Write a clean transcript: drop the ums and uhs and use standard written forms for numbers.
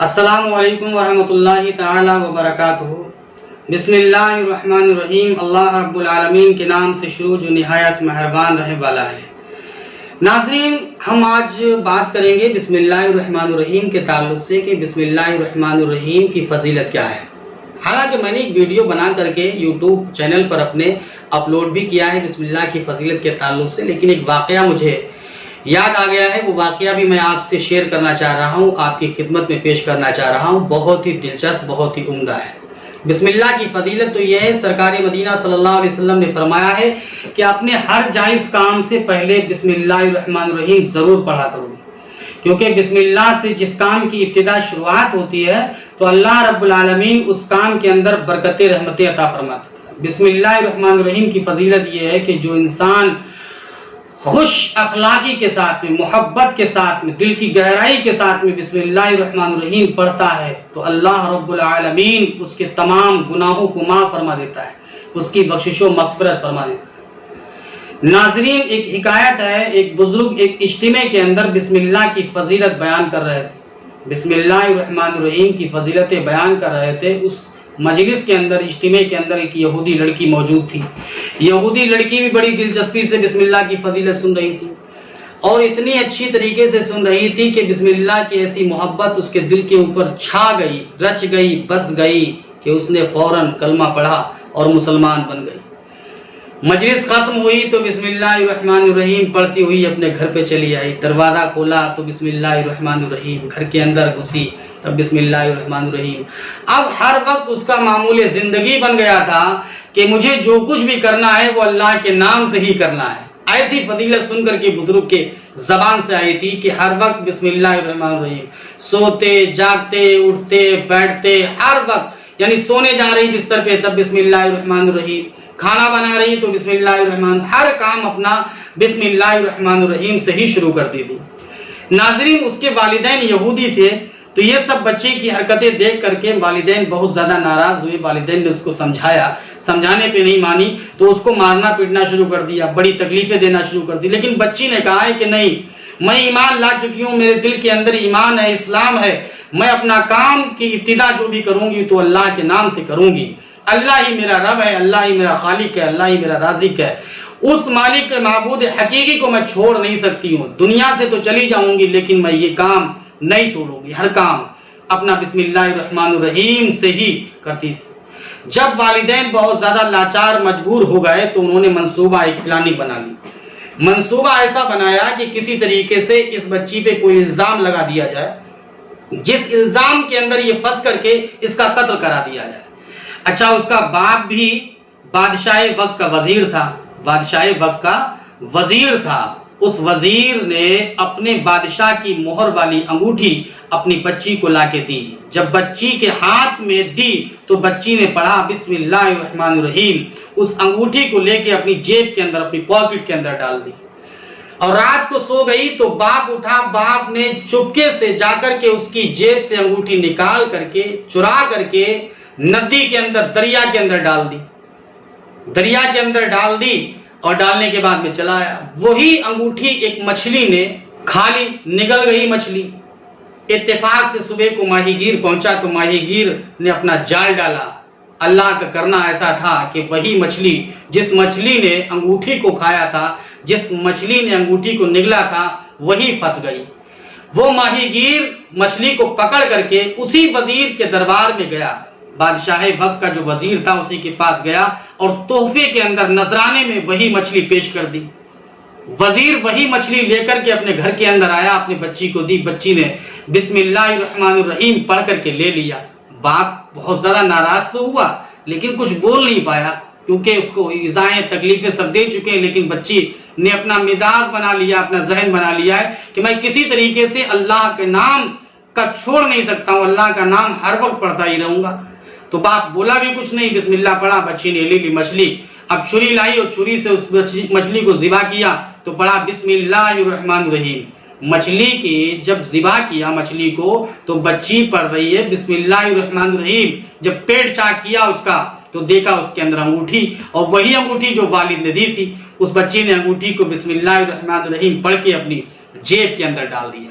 السلام علیکم ورحمۃ اللہ تعالی وبرکاتہ۔ بسم اللہ الرحمن الرحیم۔ اللہ رب العالمین کے نام سے شروع جو نہایت مہربان رہنے والا ہے۔ ناظرین، ہم آج بات کریں گے بسم اللہ الرحمن الرحیم کے تعلق سے کہ بسم اللہ الرحمن الرحیم کی فضیلت کیا ہے۔ حالانکہ میں نے ایک ویڈیو بنا کر کے یوٹیوب چینل پر اپنے اپلوڈ بھی کیا ہے بسم اللہ کی فضیلت کے تعلق سے، لیکن ایک واقعہ مجھے یاد آ گیا ہے، وہ واقعہ بھی میں آپ سے شیئر کرنا چاہ رہا ہوں، آپ کی خدمت میں پیش کرنا چاہ رہا ہوں۔ بہت ہی دلچسپ، بہت ہی عمدہ ہے۔ بسم اللہ کی فضیلت تو یہ ہے، سرکار مدینہ صلی اللہ علیہ وسلم نے فرمایا ہے کہ اپنے ہر جائز کام سے پہلے بسم اللہ الرحمن الرحیم ضرور پڑھا کرو، کیونکہ بسم اللہ سے جس کام کی ابتدا شروعات ہوتی ہے تو اللہ رب العالمین اس کام کے اندر برکت رحمتیں عطا فرماتا ہے۔ بسم اللہ الرحمن الرحیم کی فضیلت یہ ہے کہ جو انسان خوش اخلاقی کے ساتھ میں، محبت کے ساتھ میں، دل کی گہرائی کے ساتھ میں بسم اللہ الرحمن الرحیم پڑھتا ہے تو اللہ رب العالمین اس کے تمام گناہوں کو معاف فرما دیتا ہے، اس کی بخشش و مغفرت فرما دیتا ہے۔ ناظرین، ایک حکایت ہے، ایک بزرگ ایک اجتماع کے اندر بسم اللہ کی فضیلت بیان کر رہے تھے، بسم اللہ الرحمن الرحیم کی فضیلتیں بیان کر رہے تھے۔ اس مجلس کے اندر، اجتماع کے اندر ایک یہودی لڑکی موجود تھی۔ یہودی لڑکی بھی بڑی دلچسپی سے بسم اللہ کی فضیلت سن رہی تھی، اور اتنی اچھی طریقے سے سن رہی تھی کہ بسم اللہ کی ایسی محبت اس کے دل کے اوپر چھا گئی، رچ گئی، بس گئی کہ اس نے فوراً کلمہ پڑھا اور مسلمان بن گئی۔ مجلس ختم ہوئی تو بسم اللہ الرحمن الرحیم پڑھتی ہوئی اپنے گھر پہ چلی آئی۔ دروازہ کھولا تو بسم اللہ الرحمن الرحیم، گھر کے اندر گھسی تب بسم اللہ الرحمن الرحیم۔ اب ہر وقت اس کا معمول زندگی بن گیا تھا کہ مجھے جو کچھ بھی کرنا ہے وہ اللہ کے نام سے ہی کرنا ہے۔ ایسی فضیلت سن کر کے بزرگ کے زبان سے آئی تھی کہ ہر وقت بسم اللہ الرحمن الرحیم، سوتے جاگتے اٹھتے بیٹھتے ہر وقت، یعنی سونے جا رہی بستر پہ تب بسم اللہ الرحمن الرحیم، کھانا بنا رہی تو بسم اللہ الرحمن، ہر کام اپنا بسم اللہ الرحمن الرحیم سے ہی شروع کرتی تھی۔ ناظرین، اس کے والدین یہودی تھے تو یہ سب بچے کی حرکتیں دیکھ کر کے والدین بہت زیادہ ناراض ہوئے۔ والدین نے اس کو سمجھایا، سمجھانے پہ نہیں مانی تو اس کو مارنا پیٹنا شروع کر دیا، بڑی تکلیفیں دینا شروع کر دی۔ لیکن بچی نے کہا ہے کہ نہیں، میں ایمان لا چکی ہوں، میرے دل کے اندر ایمان ہے، اسلام ہے، میں اپنا کام کی ابتدا جو بھی کروں گی تو اللہ کے نام سے کروں گی۔ اللہ ہی میرا رب ہے، اللہ ہی میرا خالق ہے، اللہ ہی میرا رازق ہے، اس مالک معبود حقیقی کو میں چھوڑ نہیں سکتی ہوں۔ دنیا سے تو چلی جاؤں گی لیکن میں یہ کام نہیں چھوڑوں گی، ہر کام اپنا بسم اللہ الرحمن الرحیم سے ہی کرتی تھی۔ جب والدین بہت زیادہ لاچار مجبور ہو گئے تو انہوں نے منصوبہ ایک پلاننگ بنا لی۔ منصوبہ ایسا بنایا کہ کسی طریقے سے اس بچی پہ کوئی الزام لگا دیا جائے، جس الزام کے اندر یہ پھنس کر کے اس کا قتل کرا دیا جائے۔ اچھا، اس کا باپ بھی بادشاہ وقت کا وزیر تھا، بادشاہ وقت کا وزیر تھا۔ اس وزیر نے اپنے بادشاہ کی مہر والی انگوٹھی اپنی بچی کو لا کے دی۔ جب بچی کے ہاتھ میں دی تو بچی نے پڑھا بسم اللہ الرحمن الرحیم، اس انگوٹھی کو لے کے اپنی جیب کے اندر، اپنی پاکٹ کے اندر ڈال دی، اور رات کو سو گئی تو باپ اٹھا، باپ نے چپکے سے جا کر کے اس کی جیب سے انگوٹھی نکال کر کے، چرا کر کے ندی کے اندر، دریا کے اندر ڈال دی، دریا کے اندر ڈال دی، اور ڈالنے کے بعد میں چلا آیا۔ وہی انگوٹھی ایک مچھلی نے کھا لی، نگل گئی مچھلی۔ اتفاق سے صبح کو ماہی گیر پہنچا تو ماہی گیر نے اپنا جال ڈالا۔ اللہ کا کرنا ایسا تھا کہ وہی مچھلی، جس مچھلی نے انگوٹھی کو کھایا تھا، جس مچھلی نے انگوٹھی کو نگلا تھا، وہی پھنس گئی۔ وہ ماہی گیر مچھلی کو پکڑ کر کے اسی وزیر کے دربار میں گیا، بادشاہ وقت کا جو وزیر تھا اسی کے پاس گیا اور تحفے کے اندر نذرانے میں وہی مچھلی پیش کر دی۔ وزیر وہی مچھلی لے کر کے اپنے گھر کے اندر آیا، اپنی بچی کو دی، بچی نے بسم اللہ الرحمن الرحیم پڑھ کر کے لے لیا۔ باپ بہت زیادہ ناراض تو ہوا لیکن کچھ بول نہیں پایا، کیونکہ اس کو ایذائیں تکلیفیں سب دے چکے ہیں، لیکن بچی نے اپنا مزاج بنا لیا، اپنا ذہن بنا لیا ہے کہ میں کسی طریقے سے اللہ کے نام کا چھوڑ نہیں سکتا ہوں، اللہ کا نام ہر وقت پڑھتا ہی رہوں گا۔ تو باپ بولا بھی کچھ نہیں، بسم اللہ پڑھا، بچی نے لے لی مچھلی۔ اب چھری لائی اور چھری سے اس مچھلی کو ذبح کیا تو پڑھا بسم اللہ الرحمن الرحیم۔ مچھلی کی جب ذبح کیا مچھلی کو تو بچی پڑھ رہی ہے بسم اللہ الرحمن الرحیم۔ جب پیٹ چاک کیا اس کا تو دیکھا اس کے اندر انگوٹھی، اور وہی انگوٹھی جو والد نے دی تھی۔ اس بچی نے انگوٹھی کو بسم اللہ الرحمن الرحیم پڑھ کے اپنی جیب کے اندر ڈال دیا۔